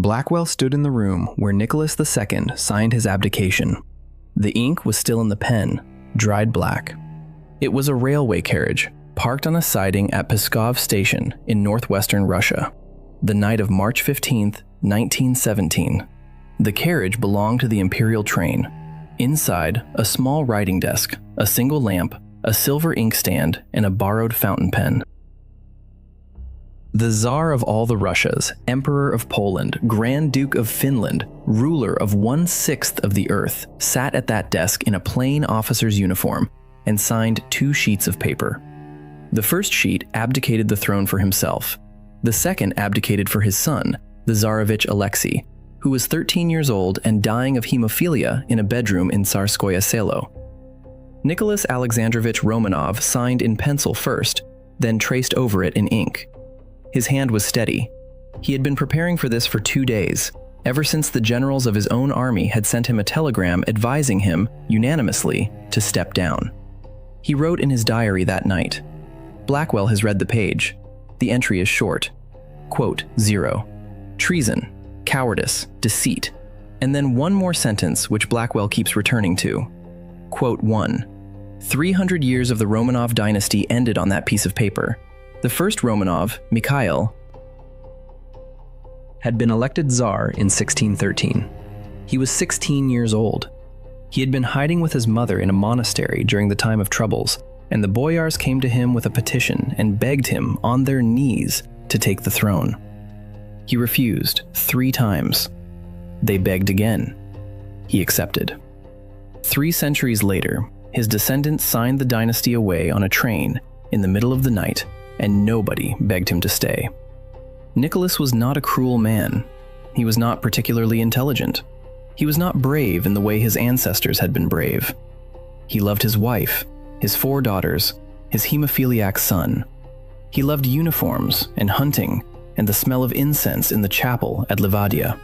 Blackwell stood in the room where Nicholas II signed his abdication. The ink was still in the pen, dried black. It was a railway carriage, parked on a siding at Pskov station in northwestern Russia, the night of March 15, 1917. The carriage belonged to the Imperial train. Inside, a small writing desk, a single lamp, a silver inkstand, and a borrowed fountain pen. The Tsar of all the Russias, Emperor of Poland, Grand Duke of Finland, ruler of 1/6 of the earth, sat at that desk in a plain officer's uniform and signed 2 sheets of paper. The first sheet abdicated the throne for himself. The second abdicated for his son, the Tsarevich Alexei, who was 13 years old and dying of hemophilia in a bedroom in Tsarskoye Selo. Nicholas Alexandrovich Romanov signed in pencil first, then traced over it in ink. His hand was steady. He had been preparing for this for 2 days, ever since the generals of his own army had sent him a telegram advising him, unanimously, to step down. He wrote in his diary that night. Blackwell has read the page. The entry is short. Quote, 0. Treason, cowardice, deceit, and then one more sentence which Blackwell keeps returning to. Quote 1. 300 years of the Romanov dynasty ended on that piece of paper. The first Romanov, Mikhail, had been elected Tsar in 1613. He was 16 years old. He had been hiding with his mother in a monastery during the time of troubles, and the boyars came to him with a petition and begged him on their knees to take the throne. He refused 3 times. They begged again. He accepted. 3 centuries later, his descendants signed the dynasty away on a train in the middle of the night, and nobody begged him to stay. Nicholas was not a cruel man. He was not particularly intelligent. He was not brave in the way his ancestors had been brave. He loved his wife, his 4 daughters, his hemophiliac son. He loved uniforms and hunting and the smell of incense in the chapel at Livadia.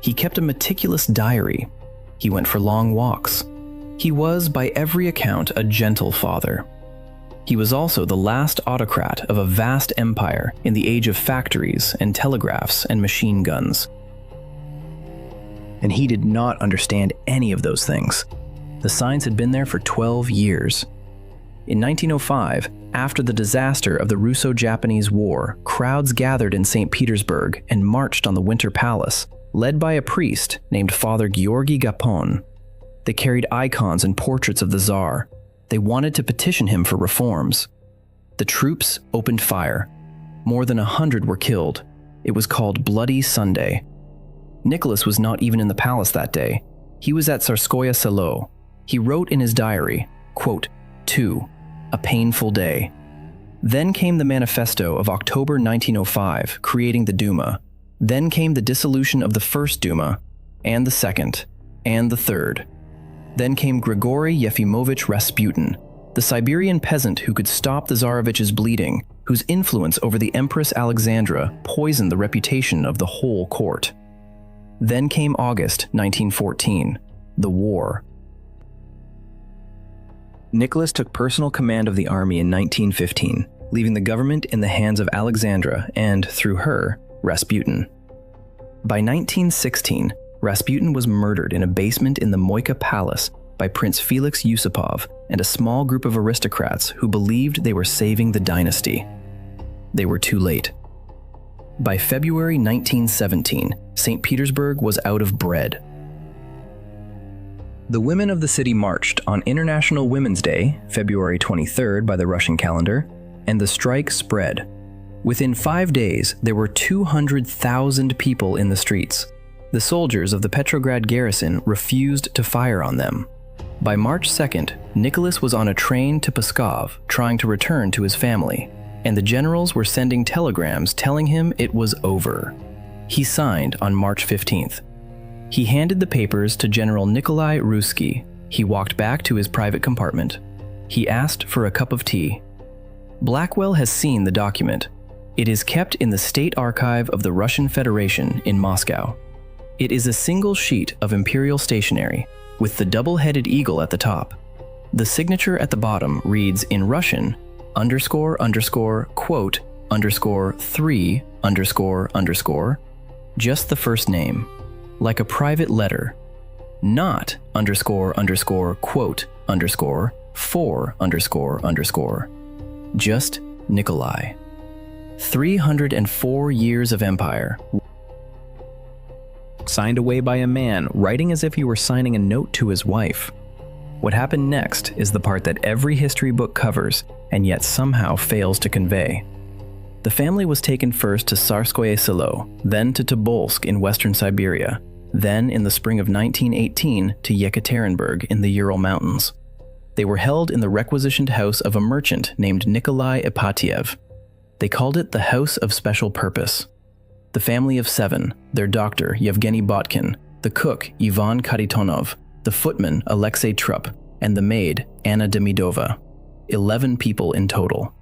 He kept a meticulous diary. He went for long walks. He was, by every account, a gentle father. He was also the last autocrat of a vast empire in the age of factories and telegraphs and machine guns. And he did not understand any of those things. The signs had been there for 12 years. In 1905, after the disaster of the Russo-Japanese War, crowds gathered in St. Petersburg and marched on the Winter Palace, led by a priest named Father Georgy Gapon. They carried icons and portraits of the Tsar. They wanted to petition him for reforms. The troops opened fire. More than 100 were killed. It was called Bloody Sunday. Nicholas was not even in the palace that day. He was at Tsarskoye Selo. He wrote in his diary, quote, 2. A painful day. Then came the manifesto of October 1905, creating the Duma. Then came the dissolution of the First Duma, and the Second, and the Third. Then came Grigory Yefimovich Rasputin, the Siberian peasant who could stop the Tsarevich's bleeding, whose influence over the Empress Alexandra poisoned the reputation of the whole court. Then came August 1914, the war. Nicholas took personal command of the army in 1915, leaving the government in the hands of Alexandra and, through her, Rasputin. By 1916, Rasputin was murdered in a basement in the Moika Palace by Prince Felix Yusupov and a small group of aristocrats who believed they were saving the dynasty. They were too late. By February 1917, St. Petersburg was out of bread. The women of the city marched on International Women's Day, February 23rd by the Russian calendar, and the strike spread. Within 5 days, there were 200,000 people in the streets. The soldiers of the Petrograd garrison refused to fire on them. By March 2nd, Nicholas was on a train to Pskov trying to return to his family, and the generals were sending telegrams telling him it was over. He signed on March 15th. He handed the papers to General Nikolai Ruski. He walked back to his private compartment. He asked for a cup of tea. Blackwell has seen the document. It is kept in the State Archive of the Russian Federation in Moscow. It is a single sheet of imperial stationery with the double-headed eagle at the top. The signature at the bottom reads in Russian, ___, quote, _3__, Just the first name, like a private letter, not underscore underscore quote underscore for underscore underscore, just Nikolai. 304 years of empire, signed away by a man writing as if he were signing a note to his wife. What happened next is the part that every history book covers and yet somehow fails to convey. The family was taken first to Tsarskoye Selo, then to Tobolsk in western Siberia, then in the spring of 1918 to Yekaterinburg in the Ural Mountains. They were held in the requisitioned house of a merchant named Nikolai Ipatiev. They called it the House of Special Purpose. The family of 7, their doctor Yevgeny Botkin, the cook Ivan Karitonov, the footman Alexei Trupp, and the maid Anna Demidova. 11 people in total.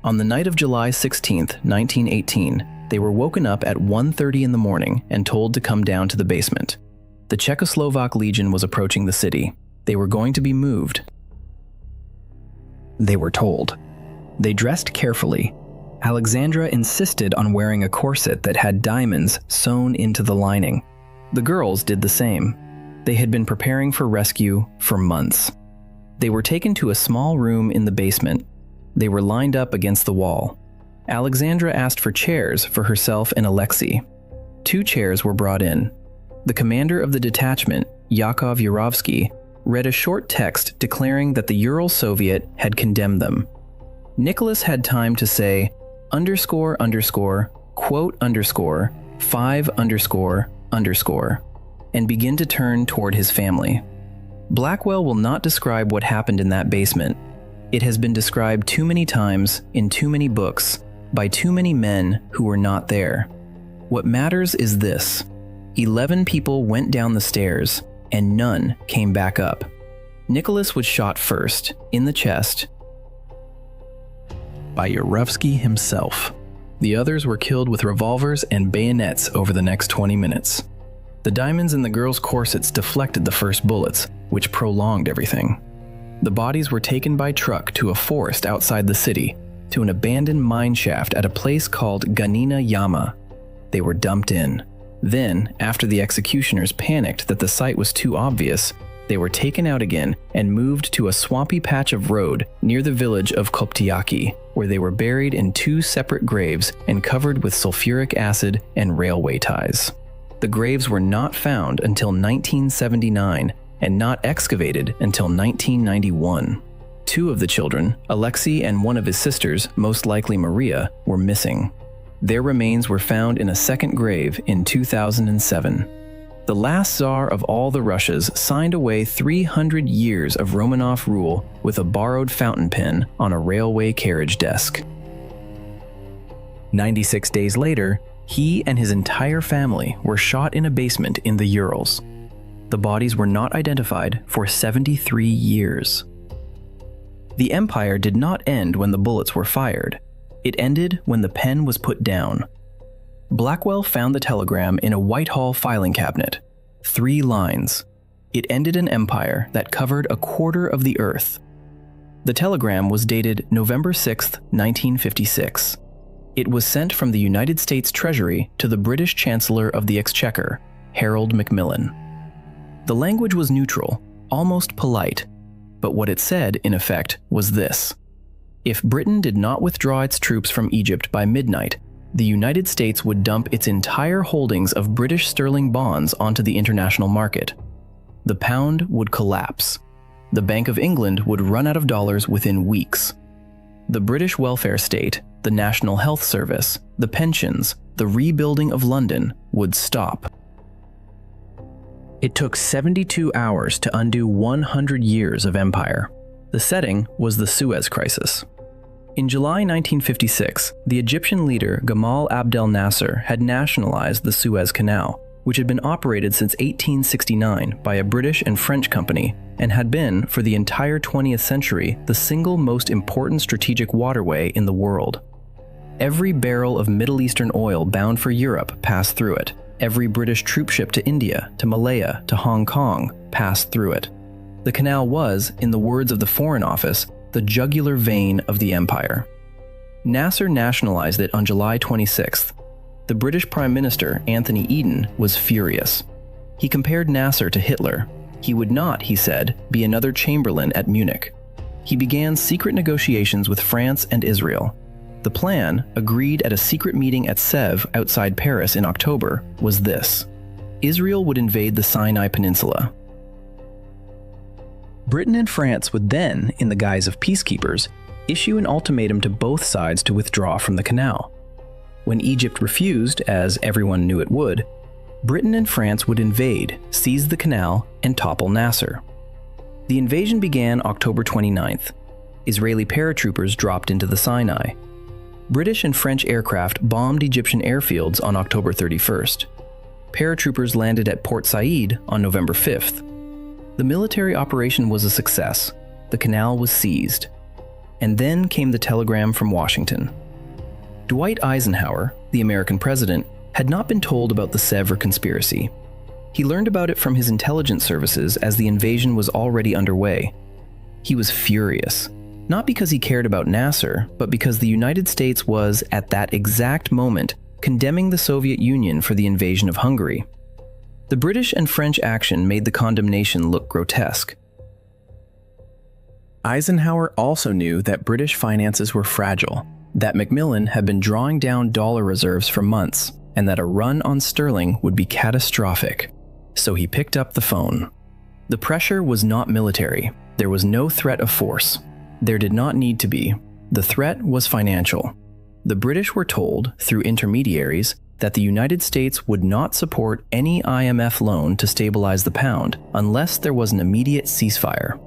On the night of July 16, 1918, they were woken up at 1:30 in the morning and told to come down to the basement. The Czechoslovak Legion was approaching the city. They were going to be moved. They were told. They dressed carefully. Alexandra insisted on wearing a corset that had diamonds sewn into the lining. The girls did the same. They had been preparing for rescue for months. They were taken to a small room in the basement. They were lined up against the wall. Alexandra asked for chairs for herself and Alexei. 2 chairs were brought in. The commander of the detachment, Yakov Yurovsky, read a short text declaring that the Ural Soviet had condemned them. Nicholas had time to say underscore underscore quote underscore 5 underscore underscore and begin to turn toward his family. Blackwell will not describe what happened in that basement. It has been described too many times in too many books by too many men who were not there. What matters is this: 11 people went down the stairs and none came back up. Nicholas was shot first, in the chest, by Yurovsky himself. The others were killed with revolvers and bayonets over the next 20 minutes. The diamonds in the girls' corsets deflected the first bullets, which prolonged everything. The bodies were taken by truck to a forest outside the city, to an abandoned mine shaft at a place called Ganina Yama. They were dumped in. Then, after the executioners panicked that the site was too obvious, they were taken out again and moved to a swampy patch of road near the village of Koptyaki, where they were buried in 2 separate graves and covered with sulfuric acid and railway ties. The graves were not found until 1979 and not excavated until 1991. 2 of the children, Alexei and one of his sisters, most likely Maria, were missing. Their remains were found in a second grave in 2007. The last Tsar of all the Russias signed away 300 years of Romanov rule with a borrowed fountain pen on a railway carriage desk. 96 days later, he and his entire family were shot in a basement in the Urals. The bodies were not identified for 73 years. The empire did not end when the bullets were fired. It ended when the pen was put down. Blackwell found the telegram in a Whitehall filing cabinet. 3 lines. It ended an empire that covered a quarter of the earth. The telegram was dated November 6, 1956. It was sent from the United States Treasury to the British Chancellor of the Exchequer, Harold Macmillan. The language was neutral, almost polite, but what it said, in effect, was this: if Britain did not withdraw its troops from Egypt by midnight, the United States would dump its entire holdings of British sterling bonds onto the international market. The pound would collapse. The Bank of England would run out of dollars within weeks. The British welfare state, the National Health Service, the pensions, the rebuilding of London would stop. It took 72 hours to undo 100 years of empire. The setting was the Suez Crisis. In July 1956, the Egyptian leader Gamal Abdel Nasser had nationalized the Suez Canal, which had been operated since 1869 by a British and French company and had been, for the entire 20th century, the single most important strategic waterway in the world. Every barrel of Middle Eastern oil bound for Europe passed through it. Every British troopship to India, to Malaya, to Hong Kong passed through it. The canal was, in the words of the Foreign Office, the jugular vein of the empire. Nasser nationalized it on July 26th. the British Prime Minister, Anthony Eden, was furious. He compared Nasser to Hitler. He would not, he said, be another Chamberlain at Munich. He began secret negotiations with France and Israel. The plan, agreed at a secret meeting at Sèvres outside Paris in October, was this: Israel would invade the Sinai Peninsula. Britain and France would then, in the guise of peacekeepers, issue an ultimatum to both sides to withdraw from the canal. When Egypt refused, as everyone knew it would, Britain and France would invade, seize the canal, and topple Nasser. The invasion began October 29th. Israeli paratroopers dropped into the Sinai. British and French aircraft bombed Egyptian airfields on October 31st. Paratroopers landed at Port Said on November 5th. The military operation was a success. The canal was seized. And then came the telegram from Washington. Dwight Eisenhower, the American president, had not been told about the Sèvres conspiracy. He learned about it from his intelligence services as the invasion was already underway. He was furious, not because he cared about Nasser, but because the United States was, at that exact moment, condemning the Soviet Union for the invasion of Hungary. The British and French action made the condemnation look grotesque. Eisenhower also knew that British finances were fragile, that Macmillan had been drawing down dollar reserves for months, and that a run on sterling would be catastrophic. So he picked up the phone. The pressure was not military. There was no threat of force. There did not need to be. The threat was financial. The British were told, through intermediaries, that the United States would not support any IMF loan to stabilize the pound unless there was an immediate ceasefire.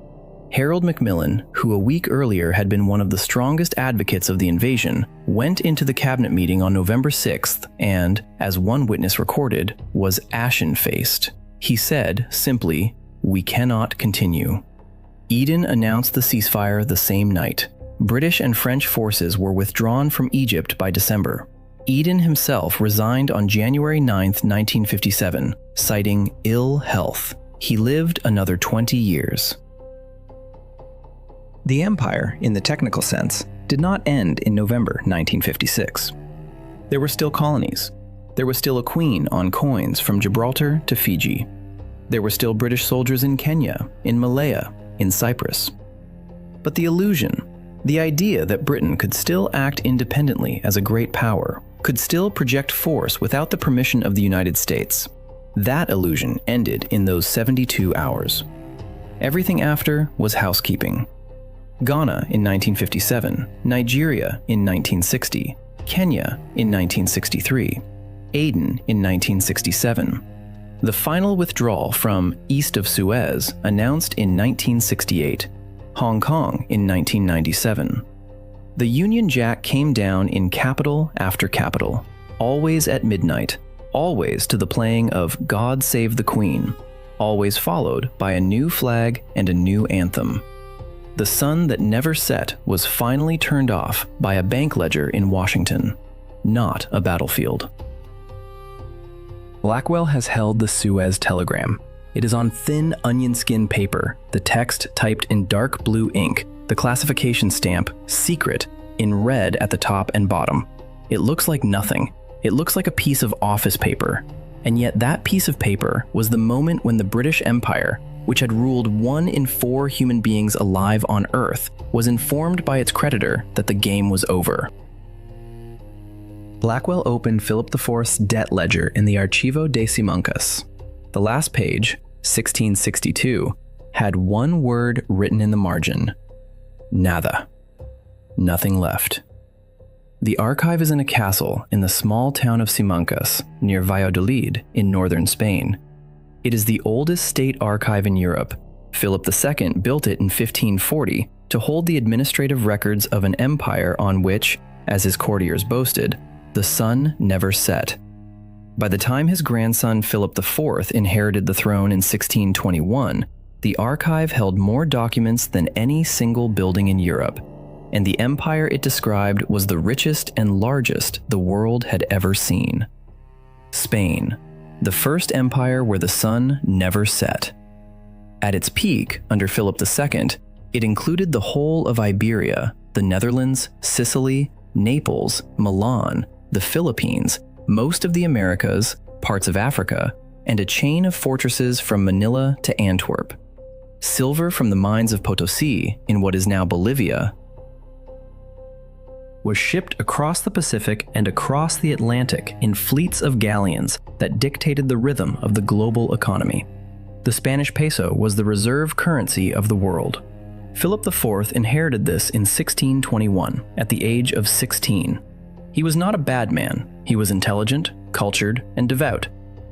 Harold Macmillan, who a week earlier had been one of the strongest advocates of the invasion, went into the cabinet meeting on November 6th and, as one witness recorded, was ashen-faced. He said, simply, "We cannot continue." Eden announced the ceasefire the same night. British and French forces were withdrawn from Egypt by December. Eden himself resigned on January 9, 1957, citing ill health. He lived another 20 years. The empire, in the technical sense, did not end in November 1956. There were still colonies. There was still a queen on coins from Gibraltar to Fiji. There were still British soldiers in Kenya, in Malaya, in Cyprus. But the illusion, the idea that Britain could still act independently as a great power, could still project force without the permission of the United States, that illusion ended in those 72 hours. Everything after was housekeeping. Ghana in 1957, Nigeria in 1960, Kenya in 1963, Aden in 1967. The final withdrawal from east of Suez announced in 1968, Hong Kong in 1997. The Union Jack came down in capital after capital, always at midnight, always to the playing of God Save the Queen, always followed by a new flag and a new anthem. The sun that never set was finally turned off by a bank ledger in Washington, not a battlefield. Blackwell has held the Suez telegram. It is on thin onion skin paper, the text typed in dark blue ink, the classification stamp, secret, in red at the top and bottom. It looks like nothing. It looks like a piece of office paper. And yet that piece of paper was the moment when the British Empire, which had ruled 1 in 4 human beings alive on Earth, was informed by its creditor that the game was over. Blackwell opened Philip IV's debt ledger in the Archivo de Simancas. The last page, 1662, had one word written in the margin: nada. Nothing left. The archive is in a castle in the small town of Simancas, near Valladolid in northern Spain. It is the oldest state archive in Europe. Philip II built it in 1540 to hold the administrative records of an empire on which, as his courtiers boasted, the sun never set. By the time his grandson Philip IV inherited the throne in 1621, the archive held more documents than any single building in Europe, and the empire it described was the richest and largest the world had ever seen. Spain, the first empire where the sun never set. At its peak, under Philip II, it included the whole of Iberia, the Netherlands, Sicily, Naples, Milan, the Philippines, most of the Americas, parts of Africa, and a chain of fortresses from Manila to Antwerp. Silver from the mines of Potosi, in what is now Bolivia, was shipped across the Pacific and across the Atlantic in fleets of galleons that dictated the rhythm of the global economy. The Spanish peso was the reserve currency of the world. Philip IV inherited this in 1621, at the age of 16. He was not a bad man. He was intelligent, cultured, and devout.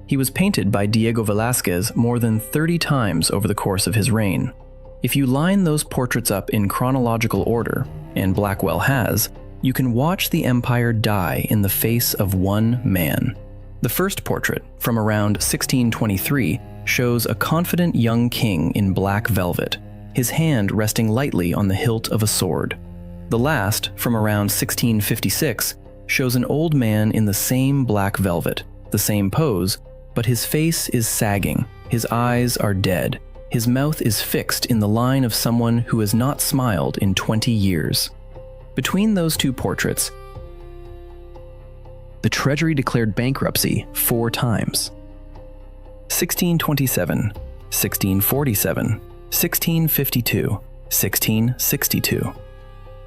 He was painted by Diego Velázquez more than 30 times over the course of his reign. If you line those portraits up in chronological order, and Blackwell has, you can watch the empire die in the face of one man. The first portrait, from around 1623, shows a confident young king in black velvet, his hand resting lightly on the hilt of a sword. The last, from around 1656, shows an old man in the same black velvet, the same pose, but his face is sagging, his eyes are dead, his mouth is fixed in the line of someone who has not smiled in 20 years. Between those two portraits, the Treasury declared bankruptcy 4 times. 1627, 1647, 1652, 1662.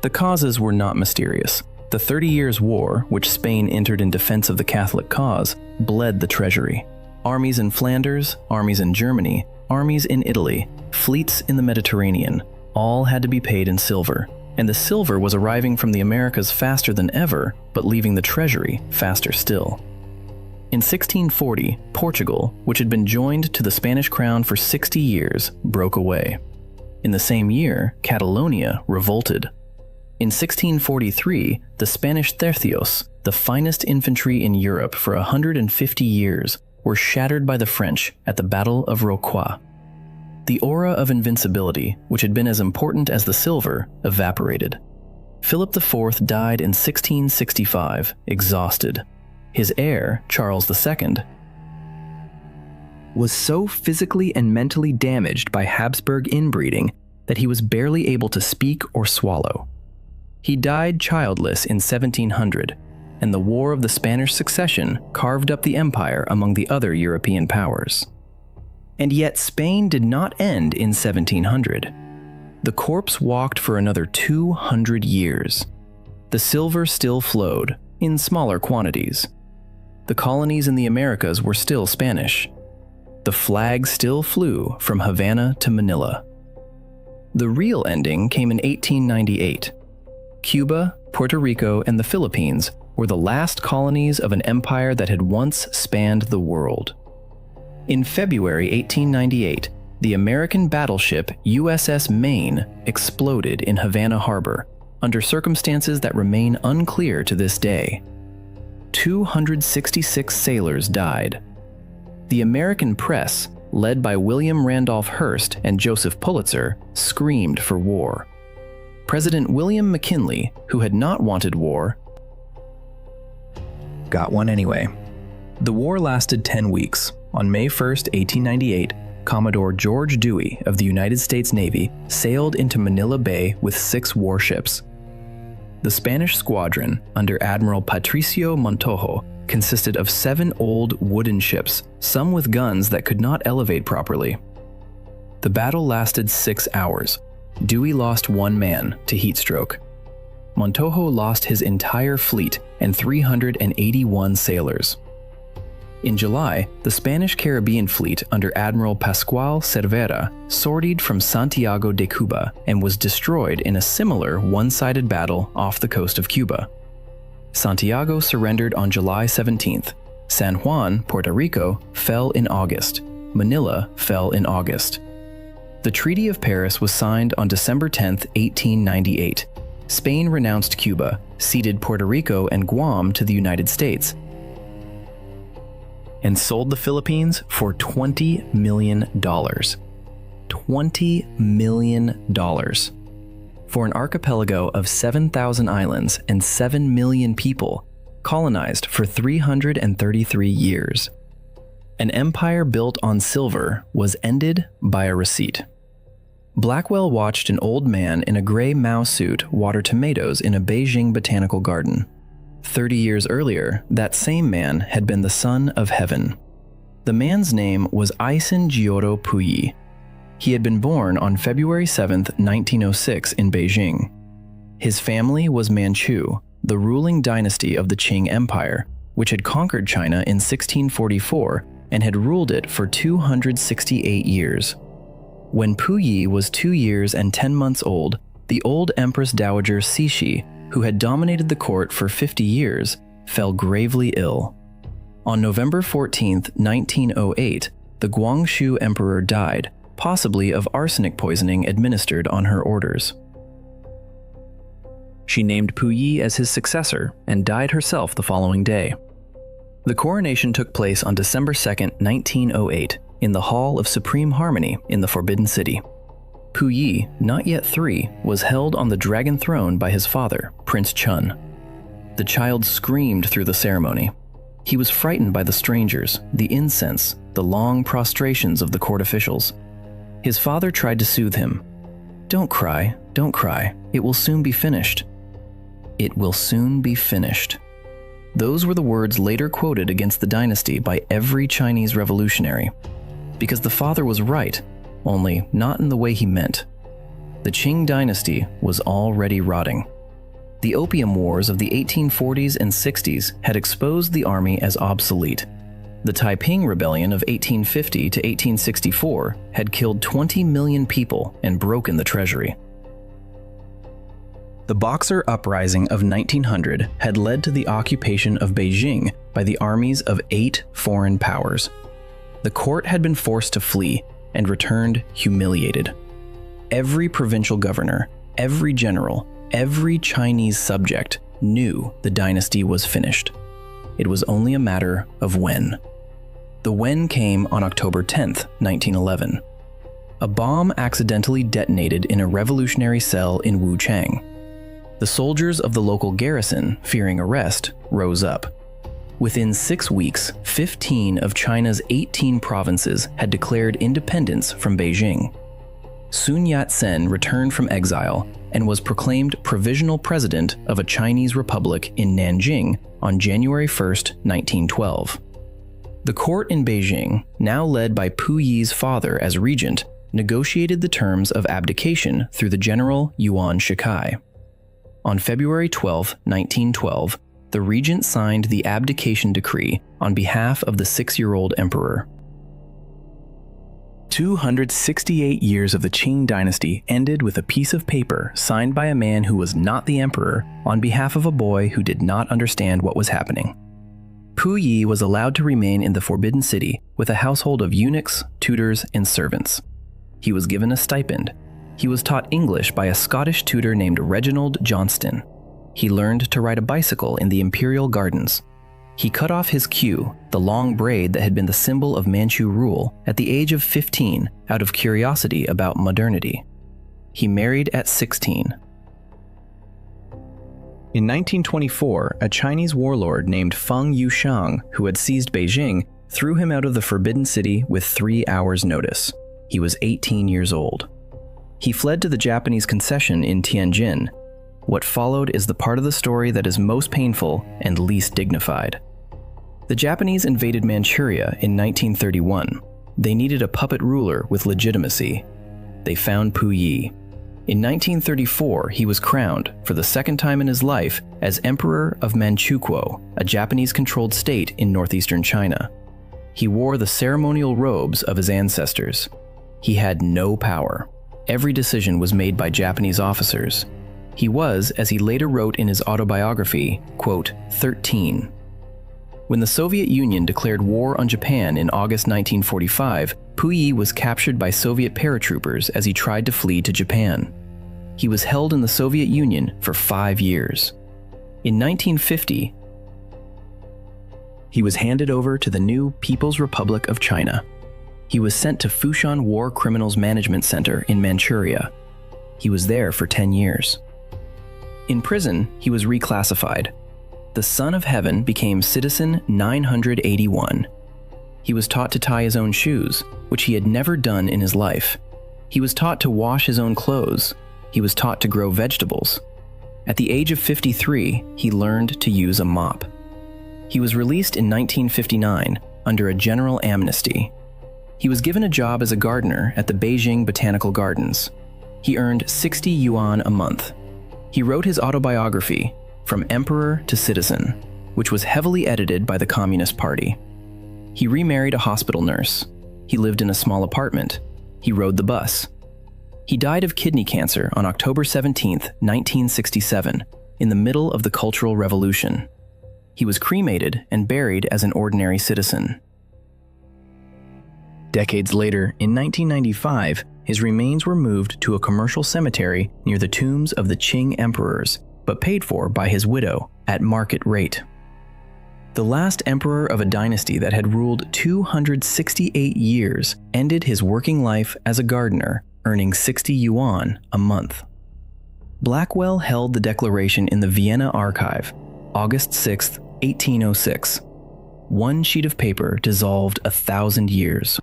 The causes were not mysterious. The 30 Years' War, which Spain entered in defense of the Catholic cause, bled the treasury. Armies in Flanders, armies in Germany, armies in Italy, fleets in the Mediterranean, all had to be paid in silver, and the silver was arriving from the Americas faster than ever, but leaving the treasury faster still. In 1640, Portugal, which had been joined to the Spanish crown for 60 years, broke away. In the same year, Catalonia revolted. In 1643, the Spanish tercios, the finest infantry in Europe for 150 years, were shattered by the French at the Battle of Rocroi. The aura of invincibility, which had been as important as the silver, evaporated. Philip IV died in 1665, exhausted. His heir, Charles II, was so physically and mentally damaged by Habsburg inbreeding that he was barely able to speak or swallow. He died childless in 1700, and the War of the Spanish Succession carved up the empire among the other European powers. And yet Spain did not end in 1700. The corpse walked for another 200 years. The silver still flowed, in smaller quantities. The colonies in the Americas were still Spanish. The flag still flew from Havana to Manila. The real ending came in 1898. Cuba, Puerto Rico, and the Philippines were the last colonies of an empire that had once spanned the world. In February 1898, the American battleship USS Maine exploded in Havana Harbor under circumstances that remain unclear to this day. 266 sailors died. The American press, led by William Randolph Hearst and Joseph Pulitzer, screamed for war. President William McKinley, who had not wanted war, got one anyway. The war lasted 10 weeks. On May 1, 1898, Commodore George Dewey of the United States Navy sailed into Manila Bay with 6 warships. The Spanish squadron, under Admiral Patricio Montojo, consisted of 7 old wooden ships, some with guns that could not elevate properly. The battle lasted 6 hours. Dewey lost 1 man to heat stroke. Montojo lost his entire fleet and 381 sailors. In July, the Spanish Caribbean fleet under Admiral Pascual Cervera sortied from Santiago de Cuba and was destroyed in a similar one-sided battle off the coast of Cuba. Santiago surrendered on July 17th. San Juan, Puerto Rico, fell in August. Manila fell in August. The Treaty of Paris was signed on December 10, 1898. Spain renounced Cuba, ceded Puerto Rico and Guam to the United States, and sold the Philippines for $20 million. $20 million. For an archipelago of 7,000 islands and 7 million people, colonized for 333 years. An empire built on silver was ended by a receipt. Blackwell watched an old man in a gray Mao suit water tomatoes in a Beijing botanical garden. 30 years earlier, that same man had been the Son of Heaven. The man's name was Aisin Jioro Puyi. He had been born on February 7, 1906 in Beijing. His family was Manchu, the ruling dynasty of the Qing Empire, which had conquered China in 1644 and had ruled it for 268 years. When Puyi was 2 years and 10 months old, the old Empress Dowager Cixi, who had dominated the court for 50 years, fell gravely ill. On November 14, 1908, the Guangxu Emperor died, possibly of arsenic poisoning administered on her orders. She named Puyi as his successor and died herself the following day. The coronation took place on December 2, 1908, in the Hall of Supreme Harmony in the Forbidden City. Puyi, not yet 3, was held on the dragon throne by his father, Prince Chun. The child screamed through the ceremony. He was frightened by the strangers, the incense, the long prostrations of the court officials. His father tried to soothe him. Don't cry, it will soon be finished." It will soon be finished. Those were the words later quoted against the dynasty by every Chinese revolutionary. Because the father was right, only not in the way he meant. The Qing dynasty was already rotting. The Opium Wars of the 1840s and 60s had exposed the army as obsolete. The Taiping Rebellion of 1850 to 1864 had killed 20 million people and broken the treasury. The Boxer Uprising of 1900 had led to the occupation of Beijing by the armies of 8 foreign powers. The court had been forced to flee and returned humiliated. Every provincial governor, every general, every Chinese subject knew the dynasty was finished. It was only a matter of when. The when came on October 10, 1911. A bomb accidentally detonated in a revolutionary cell in Wuchang. The soldiers of the local garrison, fearing arrest, rose up. Within 6 weeks, 15 of China's 18 provinces had declared independence from Beijing. Sun Yat-sen returned from exile and was proclaimed provisional president of a Chinese republic in Nanjing on January 1, 1912. The court in Beijing, now led by Puyi's father as regent, negotiated the terms of abdication through the general Yuan Shikai. On February 12, 1912, the regent signed the abdication decree on behalf of the 6-year-old emperor. 268 years of the Qing dynasty ended with a piece of paper signed by a man who was not the emperor on behalf of a boy who did not understand what was happening. Puyi was allowed to remain in the Forbidden City with a household of eunuchs, tutors, and servants. He was given a stipend. He was taught English by a Scottish tutor named Reginald Johnston. He learned to ride a bicycle in the Imperial Gardens. He cut off his queue, the long braid that had been the symbol of Manchu rule, at the age of 15 out of curiosity about modernity. He married at 16. In 1924, a Chinese warlord named Feng Yushang, who had seized Beijing, threw him out of the Forbidden City with 3 hours' notice. He was 18 years old. He fled to the Japanese concession in Tianjin. What followed is the part of the story that is most painful and least dignified. The Japanese invaded Manchuria in 1931. They needed a puppet ruler with legitimacy. They found Puyi. In 1934, he was crowned, for the second time in his life, as Emperor of Manchukuo, a Japanese-controlled state in northeastern China. He wore the ceremonial robes of his ancestors. He had no power. Every decision was made by Japanese officers. He was, as he later wrote in his autobiography, quote, 13. When the Soviet Union declared war on Japan in August 1945, Puyi was captured by Soviet paratroopers as he tried to flee to Japan. He was held in the Soviet Union for 5 years. In 1950, he was handed over to the new People's Republic of China. He was sent to Fushan War Criminals Management Center in Manchuria. He was there for 10 years. In prison, he was reclassified. The Son of Heaven became Citizen 981. He was taught to tie his own shoes, which he had never done in his life. He was taught to wash his own clothes. He was taught to grow vegetables. At the age of 53, he learned to use a mop. He was released in 1959 under a general amnesty. He was given a job as a gardener at the Beijing Botanical Gardens. He earned 60 yuan a month. He wrote his autobiography, From Emperor to Citizen, which was heavily edited by the Communist Party. He remarried a hospital nurse. He lived in a small apartment. He rode the bus. He died of kidney cancer on October 17, 1967, in the middle of the Cultural Revolution. He was cremated and buried as an ordinary citizen. Decades later, in 1995, his remains were moved to a commercial cemetery near the tombs of the Qing emperors, but paid for by his widow at market rate. The last emperor of a dynasty that had ruled 268 years ended his working life as a gardener, earning 60 yuan a month. Blackwell held the declaration in the Vienna archive, August 6, 1806. One sheet of paper dissolved 1,000 years.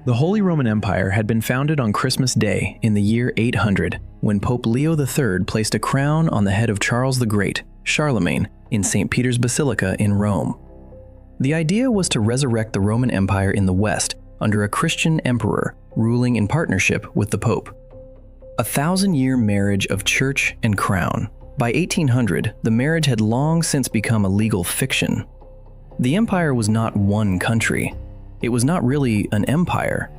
The Holy Roman Empire had been founded on Christmas Day in the year 800, when Pope Leo III placed a crown on the head of Charles the Great, Charlemagne, in St. Peter's Basilica in Rome. The idea was to resurrect the Roman Empire in the West under a Christian emperor ruling in partnership with the Pope. A 1,000-year marriage of church and crown. By 1800, the marriage had long since become a legal fiction. The empire was not one country. It was not really an empire.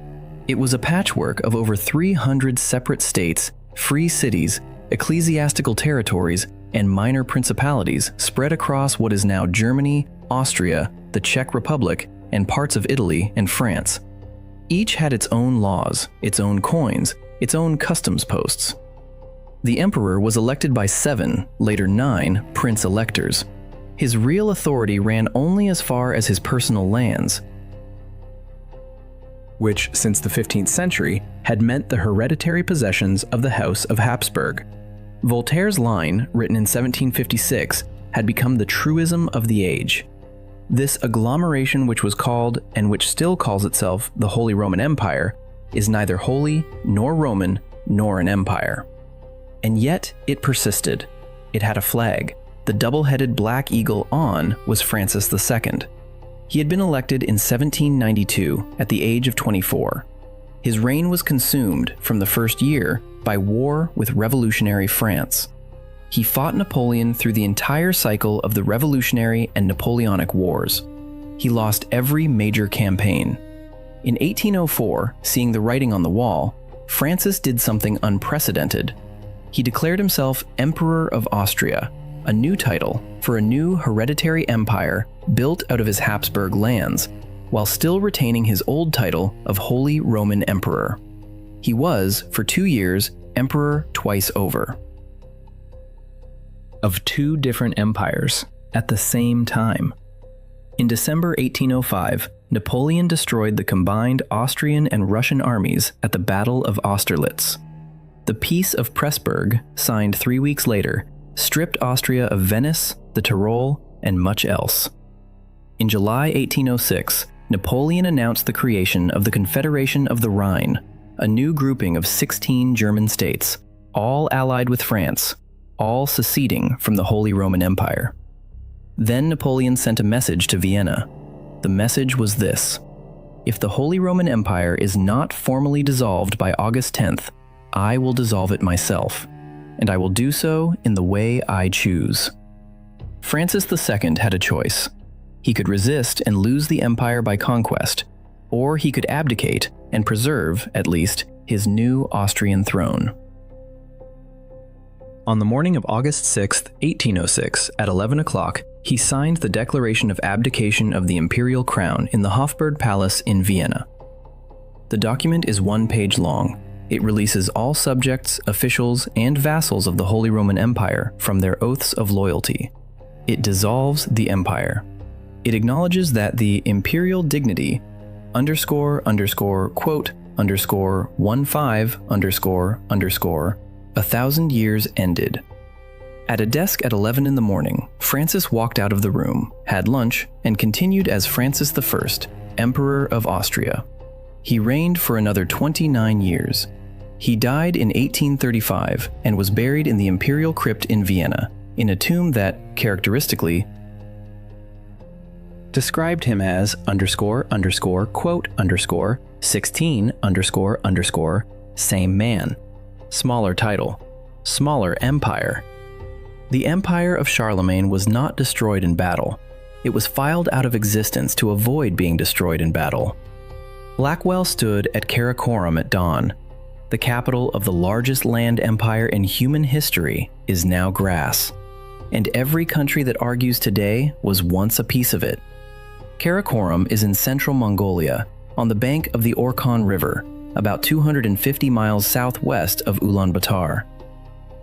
It was a patchwork of over 300 separate states, free cities, ecclesiastical territories, and minor principalities spread across what is now Germany, Austria, the Czech Republic, and parts of Italy and France. Each had its own laws, its own coins, its own customs posts. The emperor was elected by 7, later 9, prince-electors. His real authority ran only as far as his personal lands, which, since the 15th century, had meant the hereditary possessions of the House of Habsburg. Voltaire's line, written in 1756, had become the truism of the age. This agglomeration, which was called, and which still calls itself, the Holy Roman Empire, is neither holy, nor Roman, nor an empire. And yet, it persisted. It had a flag. The double-headed black eagle on was Francis II. He had been elected in 1792 at the age of 24. His reign was consumed from the first year by war with revolutionary France. He fought Napoleon through the entire cycle of the Revolutionary and Napoleonic Wars. He lost every major campaign. In 1804, seeing the writing on the wall, Francis did something unprecedented. He declared himself Emperor of Austria, a new title for a new hereditary empire built out of his Habsburg lands, while still retaining his old title of Holy Roman Emperor. He was, for 2 years, emperor twice over. Of 2 different empires at the same time. In December 1805, Napoleon destroyed the combined Austrian and Russian armies at the Battle of Austerlitz. The Peace of Pressburg, signed 3 weeks later, stripped Austria of Venice, the Tyrol, and much else. In July 1806, Napoleon announced the creation of the Confederation of the Rhine, a new grouping of 16 German states, all allied with France, all seceding from the Holy Roman Empire. Then Napoleon sent a message to Vienna. The message was this: if the Holy Roman Empire is not formally dissolved by August 10th, I will dissolve it myself, and I will do so in the way I choose. Francis II had a choice. He could resist and lose the empire by conquest, or he could abdicate and preserve, at least, his new Austrian throne. On the morning of August 6, 1806, at 11 o'clock, he signed the Declaration of Abdication of the Imperial Crown in the Hofburg Palace in Vienna. The document is 1 page long. It releases all subjects, officials, and vassals of the Holy Roman Empire from their oaths of loyalty. It dissolves the empire. It acknowledges that the imperial dignity __quote _15 1,000 years ended. At a desk at 11 in the morning, Francis walked out of the room, had lunch, and continued as Francis I, Emperor of Austria. He reigned for another 29 years. He died in 1835 and was buried in the imperial crypt in Vienna, in a tomb that, characteristically, described him as __quote _16 _ same man, smaller title, smaller empire. The empire of Charlemagne was not destroyed in battle. It was filed out of existence to avoid being destroyed in battle. Blackwell stood at Karakorum at dawn. The capital of the largest land empire in human history is now grass, and every country that argues today was once a piece of it. Karakorum is in central Mongolia, on the bank of the Orkhon River, about 250 miles southwest of Ulaanbaatar.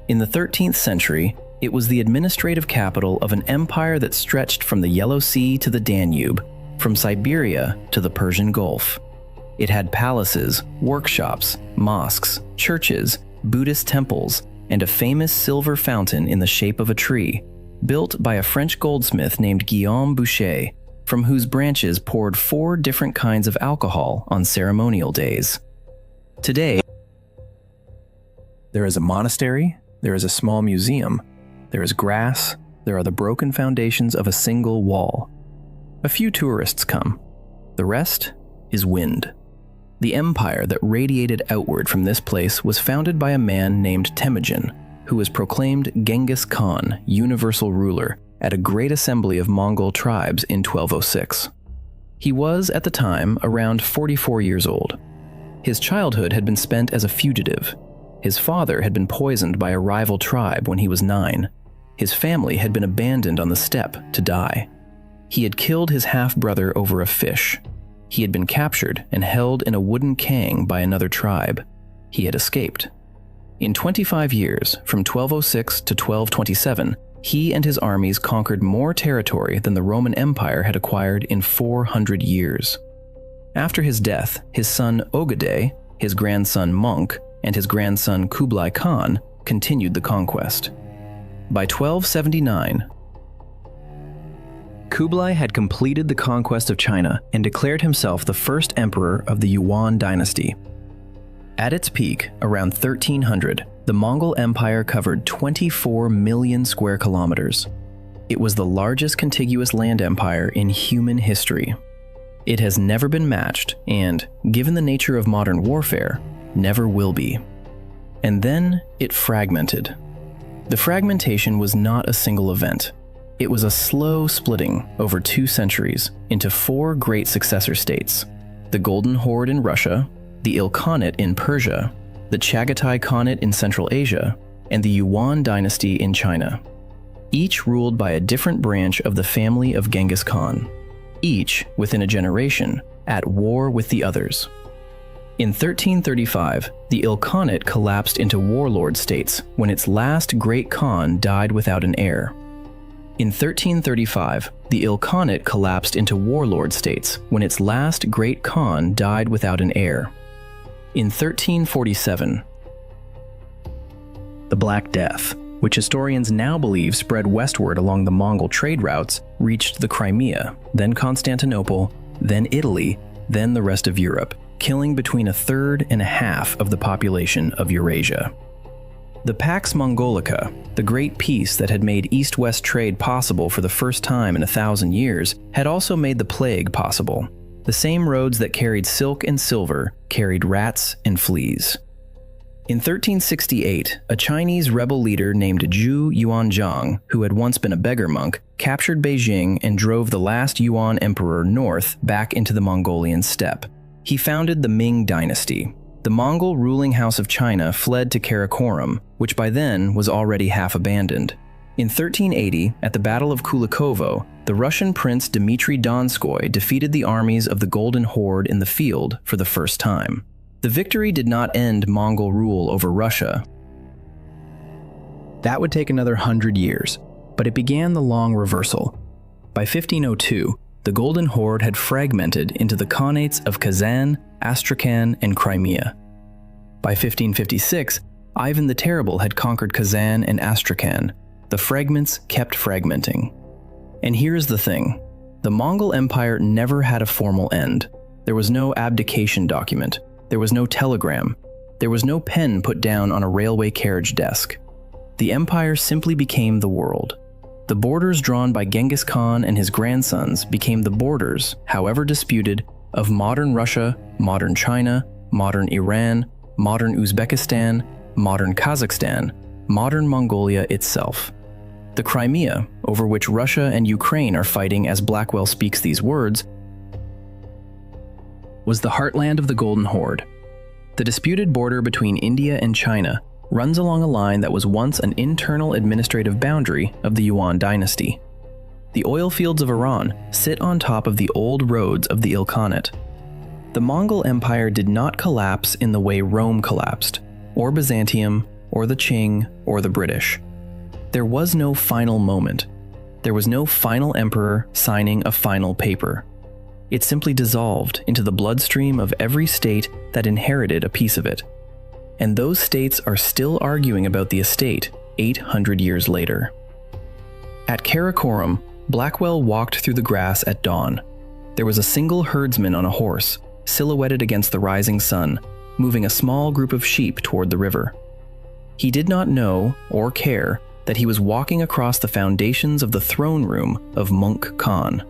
In the 13th century, it was the administrative capital of an empire that stretched from the Yellow Sea to the Danube, from Siberia to the Persian Gulf. It had palaces, workshops, mosques, churches, Buddhist temples, and a famous silver fountain in the shape of a tree, built by a French goldsmith named Guillaume Boucher, from whose branches poured 4 different kinds of alcohol on ceremonial days. Today, there is a monastery, there is a small museum, there is grass, there are the broken foundations of a single wall. A few tourists come. The rest is wind. The empire that radiated outward from this place was founded by a man named Temujin, who was proclaimed Genghis Khan, universal ruler, at a great assembly of Mongol tribes in 1206. He was, at the time, around 44 years old. His childhood had been spent as a fugitive. His father had been poisoned by a rival tribe when he was 9. His family had been abandoned on the steppe to die. He had killed his half-brother over a fish. He had been captured and held in a wooden kang by another tribe. He had escaped. In 25 years, from 1206 to 1227, he and his armies conquered more territory than the Roman Empire had acquired in 400 years. After his death, his son Ogedei, his grandson Monk, and his grandson Kublai Khan continued the conquest. By 1279, Kublai had completed the conquest of China and declared himself the first emperor of the Yuan dynasty. At its peak, around 1300, the Mongol Empire covered 24 million square kilometers. It was the largest contiguous land empire in human history. It has never been matched and, given the nature of modern warfare, never will be. And then it fragmented. The fragmentation was not a single event. It was a slow splitting over 2 centuries into 4 great successor states: the Golden Horde in Russia, the Ilkhanate in Persia, the Chagatai Khanate in Central Asia, and the Yuan dynasty in China, each ruled by a different branch of the family of Genghis Khan, each, within a generation, at war with the others. In 1335, the Ilkhanate collapsed into warlord states when its last great Khan died without an heir. In 1335, the Ilkhanate collapsed into warlord states when its last great Khan died without an heir. In 1347, the Black Death, which historians now believe spread westward along the Mongol trade routes, reached the Crimea, then Constantinople, then Italy, then the rest of Europe, killing between 1/3 and 1/2 of the population of Eurasia. The Pax Mongolica, the great peace that had made east-west trade possible for the first time in 1,000 years, had also made the plague possible. The same roads that carried silk and silver carried rats and fleas. In 1368, a Chinese rebel leader named Zhu Yuanzhang, who had once been a beggar monk, captured Beijing and drove the last Yuan emperor north back into the Mongolian steppe. He founded the Ming dynasty. The Mongol ruling house of China fled to Karakorum, which by then was already half abandoned. In 1380, at the Battle of Kulikovo, the Russian prince Dmitry Donskoy defeated the armies of the Golden Horde in the field for the first time. The victory did not end Mongol rule over Russia. That would take another 100 years, but it began the long reversal. By 1502, the Golden Horde had fragmented into the khanates of Kazan, Astrakhan, and Crimea. By 1556, Ivan the Terrible had conquered Kazan and Astrakhan. The fragments kept fragmenting. And here's the thing. The Mongol Empire never had a formal end. There was no abdication document. There was no telegram. There was no pen put down on a railway carriage desk. The empire simply became the world. The borders drawn by Genghis Khan and his grandsons became the borders, however disputed, of modern Russia, modern China, modern Iran, modern Uzbekistan, modern Kazakhstan, modern Mongolia itself. The Crimea, over which Russia and Ukraine are fighting as Blackwell speaks these words, was the heartland of the Golden Horde. The disputed border between India and China runs along a line that was once an internal administrative boundary of the Yuan dynasty. The oil fields of Iran sit on top of the old roads of the Ilkhanate. The Mongol Empire did not collapse in the way Rome collapsed, or Byzantium, or the Qing, or the British. There was no final moment. There was no final emperor signing a final paper. It simply dissolved into the bloodstream of every state that inherited a piece of it. And those states are still arguing about the estate 800 years later. At Karakorum, Blackwell walked through the grass at dawn. There was a single herdsman on a horse, silhouetted against the rising sun, moving a small group of sheep toward the river. He did not know, or care, that he was walking across the foundations of the throne room of Monk Khan.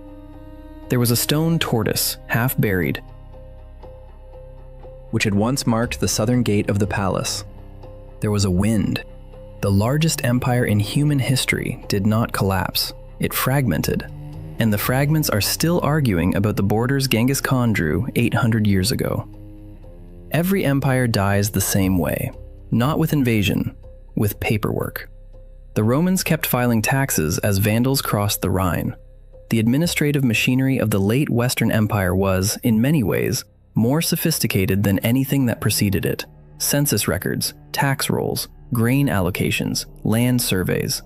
There was a stone tortoise, half buried, which had once marked the southern gate of the palace. There was a wind. The largest empire in human history did not collapse. It fragmented. And the fragments are still arguing about the borders Genghis Khan drew 800 years ago. Every empire dies the same way, not with invasion, with paperwork. The Romans kept filing taxes as Vandals crossed the Rhine. The administrative machinery of the late Western Empire was, in many ways, more sophisticated than anything that preceded it. Census records, tax rolls, grain allocations, land surveys.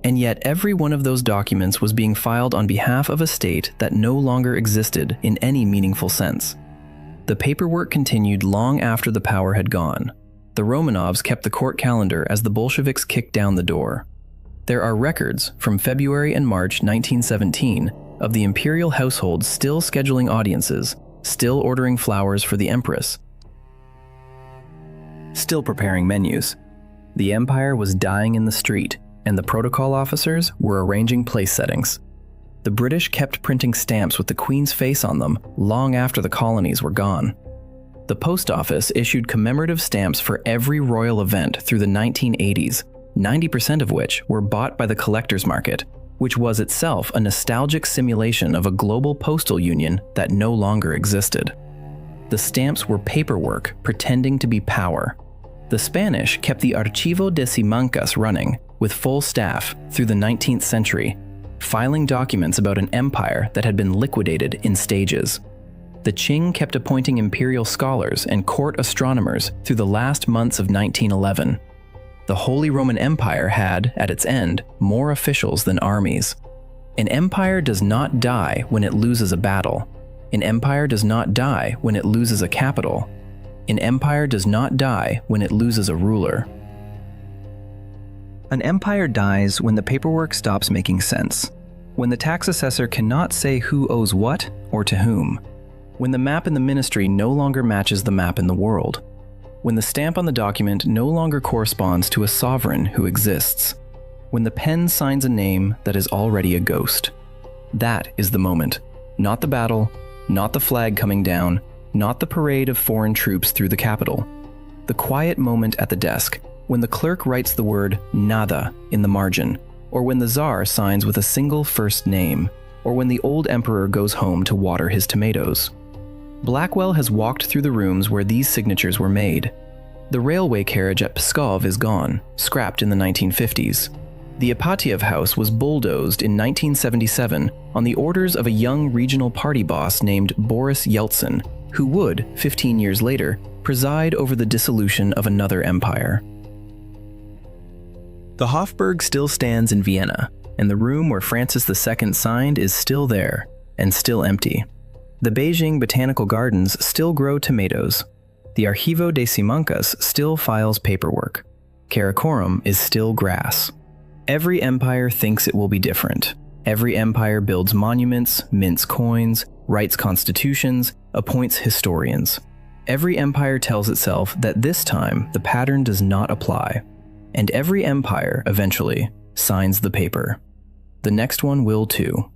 And yet every one of those documents was being filed on behalf of a state that no longer existed in any meaningful sense. The paperwork continued long after the power had gone. The Romanovs kept the court calendar as the Bolsheviks kicked down the door. There are records from February and March 1917 of the imperial household still scheduling audiences, still ordering flowers for the empress, still preparing menus. The empire was dying in the street, and the protocol officers were arranging place settings. The British kept printing stamps with the Queen's face on them long after the colonies were gone. The post office issued commemorative stamps for every royal event through the 1980s, 90% of which were bought by the collector's market, which was itself a nostalgic simulation of a global postal union that no longer existed. The stamps were paperwork pretending to be power. The Spanish kept the Archivo de Simancas running with full staff through the 19th century, filing documents about an empire that had been liquidated in stages. The Qing kept appointing imperial scholars and court astronomers through the last months of 1911. The Holy Roman Empire had, at its end, more officials than armies. An empire does not die when it loses a battle. An empire does not die when it loses a capital. An empire does not die when it loses a ruler. An empire dies when the paperwork stops making sense, when the tax assessor cannot say who owes what or to whom, when the map in the ministry no longer matches the map in the world, when the stamp on the document no longer corresponds to a sovereign who exists, when the pen signs a name that is already a ghost. That is the moment, not the battle, not the flag coming down, not the parade of foreign troops through the capital. The quiet moment at the desk, when the clerk writes the word nada in the margin, or when the czar signs with a single first name, or when the old emperor goes home to water his tomatoes. Blackwell has walked through the rooms where these signatures were made. The railway carriage at Pskov is gone, scrapped in the 1950s. The Ipatiev house was bulldozed in 1977 on the orders of a young regional party boss named Boris Yeltsin, who would, 15 years later, preside over the dissolution of another empire. The Hofburg still stands in Vienna, and the room where Francis II signed is still there, and still empty. The Beijing botanical gardens still grow tomatoes. The Archivo de Simancas still files paperwork. Karakorum is still grass. Every empire thinks it will be different. Every empire builds monuments, mints coins, writes constitutions, appoints historians. Every empire tells itself that this time the pattern does not apply, and every empire eventually signs the paper. The next one will too.